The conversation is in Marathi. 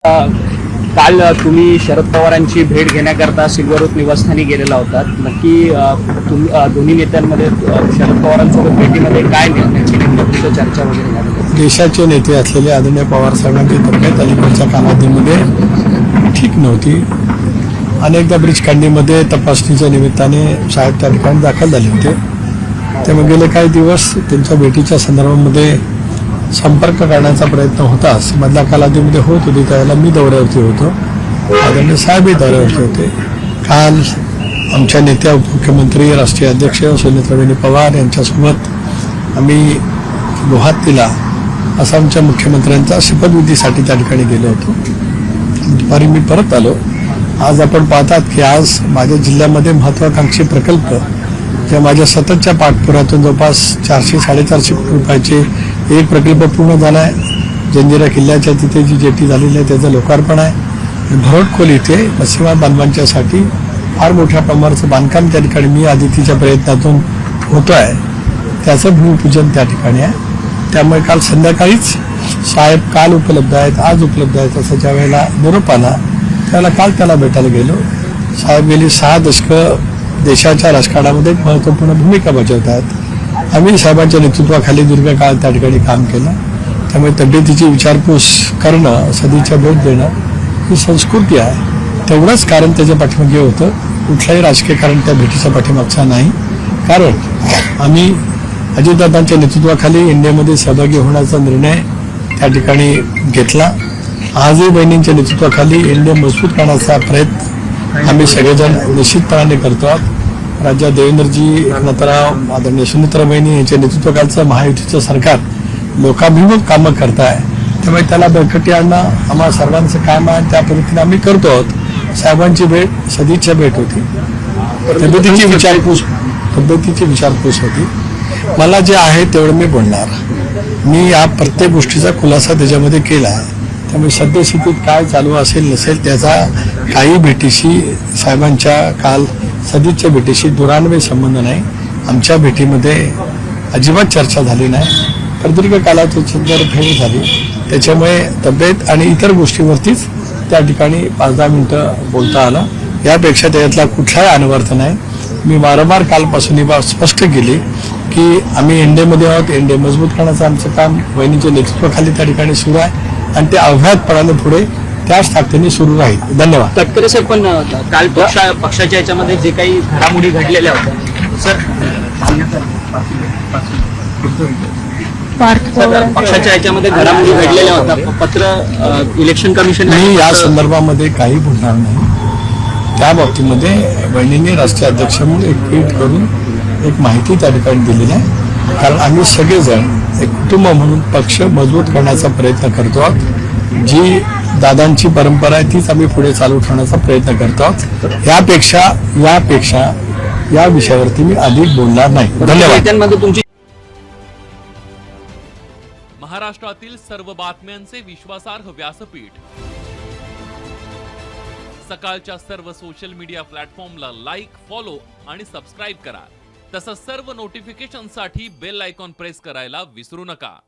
काल तुम्ही शरद पवारांची भेट घेण्याकरता सिल्वरवूड निवासस्थानी गेलेला होता. नक्की तुम्ही दोन्ही नेत्यांमध्ये शरद पवारांसोबत भेटीमध्ये काय नेमकी चर्चा वगैरे झाली? देशाचे नेते असलेले आदरणीय पवार साहेबांची तब्येत अलीकडच्या कालावधीमध्ये ठीक नव्हती. अनेकदा ब्रिज काढणीमध्ये तपासणीच्या निमित्ताने साहेब त्या ठिकाणी दाखल झाले होते. त्यामुळे गेले काही दिवस त्यांच्या भेटीच्या संदर्भामध्ये संपर्क करण्याचा प्रयत्न होताच. मधल्या कालावधीमध्ये होत होती, त्यावेळेला मी दौऱ्यावरती होतो, आदरणीय साहेबही दौऱ्यावरती होते. काल आमच्या नेत्या उपमुख्यमंत्री राष्ट्रीय अध्यक्ष सुनेत्राबेन पवार यांच्यासोबत आम्ही गुवाहाटीला आसामच्या मुख्यमंत्र्यांचा शपथविधीसाठी त्या ठिकाणी गेलो होतो. दुपारी मी परत आलो. आज आपण पाहतात की आज माझ्या जिल्ह्यामध्ये महत्त्वाकांक्षी प्रकल्प जे माझ्या सततच्या पाठपुरातून जवळपास 400-450 कोटी रुपयाचे एक प्रकल्प पूर्ण झाला आहे. जंजिरा किल्ल्याच्या तिथे जी जेटी झालेली आहे त्याचं लोकार्पण आहे. भरतखोल इथे मच्छीमार बांधवांच्यासाठी फार मोठ्या प्रमाणाचं बांधकाम त्या ठिकाणी मी आदितीच्या प्रयत्नातून होतो आहे, त्याचं भूमिपूजन त्या ठिकाणी आहे. त्यामुळे काल संध्याकाळीच साहेब काल उपलब्ध आहेत, आज उपलब्ध आहेत असं ज्या वेळेला निरोप आला त्यावेळेला काल त्याला भेटायला गेलो. साहेब गेली 6 दशकं देशाच्या राजकारणामध्ये एक महत्त्वपूर्ण भूमिका बजावत आहेत. आम्ही साहेबांच्या नेतृत्वाखाली दीर्घकाळ त्या ठिकाणी काम केलं. त्यामुळे तब्येतीची विचारपूस करणं, सदिच्छा भेट देणं ही संस्कृती आहे. तेवढंच कारण त्याच्या पाठीमागे होतं. कुठलंही राजकीय कारण त्या भेटीच्या पाठीमागचा नाही. कारण आम्ही अजितदादांच्या नेतृत्वाखाली इंडियामध्ये सहभागी होण्याचा निर्णय त्या ठिकाणी घेतला. आजही बहिणींच्या नेतृत्वाखाली इंडिया मजबूत करण्याचा प्रयत्न आम्ही सगळेजण निश्चितपणाने करतो आहोत. राज्यात देवेंद्रजी अनंतराव आदरणीय सुनेत्राबेन यांच्या नेतृत्वाखालचं महायुतीचं सरकार लोकाभिमुख कामं करत आहे. त्यामुळे त्याला बळकटी आणणं आम्हा सर्वांचं काम आहे. त्या पद्धतीने आम्ही करतो आहोत. साहेबांची भेट सदिच्छा भेट होती, तब्येतीची विचारपूस होती. मला जे आहे तेवढं मी बोलणार. मी या प्रत्येक गोष्टीचा खुलासा त्याच्यामध्ये केला आहे. त्यामुळे सद्यस्थितीत काय चालू असेल नसेल त्याचा काही भेटीशी, साहेबांच्या काल सदिच्छा भेटीशी दुरान्वय संबंध नाही. आमच्या भेटीमध्ये अजिबात चर्चा झाली नाही. प्रदीर्घ कालावधीची जर भेट झाली त्याच्यामुळे तब्येत आणि इतर गोष्टीवरतीच त्या ठिकाणी 5-10 मिनिटं बोलता आलं. यापेक्षा त्याच्यातला कुठलाही अनवर्थ नाही. मी वारंवार कालपासून ही बाब स्पष्ट केली की आम्ही इंडियामध्ये आहोत. इंडिया मजबूत करण्याचं आमचं काम वहिनीच्या नेतृत्वाखाली त्या ठिकाणी सुरू आहे आणि ते अव्याहतपणाने पुढे त्याच ताकदीने सुरू राहील. धन्यवाद. तटकरे साहेब, पण काल पक्षाच्या याच्यामध्ये जे काही घडामोडी घडलेल्या होत्या सर, पक्षाच्या याच्यामध्ये घडामोडी घडलेल्या होत्या, पत्र इलेक्शन कमिशन मी या संदर्भामध्ये काही बोलणार नाही. त्या बाबतीमध्ये बहिणींनी राष्ट्रीय अध्यक्ष म्हणून एक ट्विट करून एक माहिती त्या ठिकाणी दिलेली आहे. कारण आम्ही सगळेजण एक कुटुंब म्हणून पक्ष मजबूत करण्याचा प्रयत्न करतो आहोत. जी दादांची परंपरा आहे तीच आम्ही पुढे चालू ठेवण्याचा प्रयत्न करतो आहोत. यापेक्षा या विषयावरती मी अधिक बोलणार नाही. धन्यवाद. तुमची महाराष्ट्रातील सर्व बातम्यांचे विश्वासार्ह व्यासपीठ, सकाळच्या सर्व सोशल मीडिया प्लॅटफॉर्मला लाईक, फॉलो आणि सबस्क्राईब करा. तसंच सर्व नोटिफिकेशनसाठी बेल आयकॉन प्रेस करायला विसरू नका.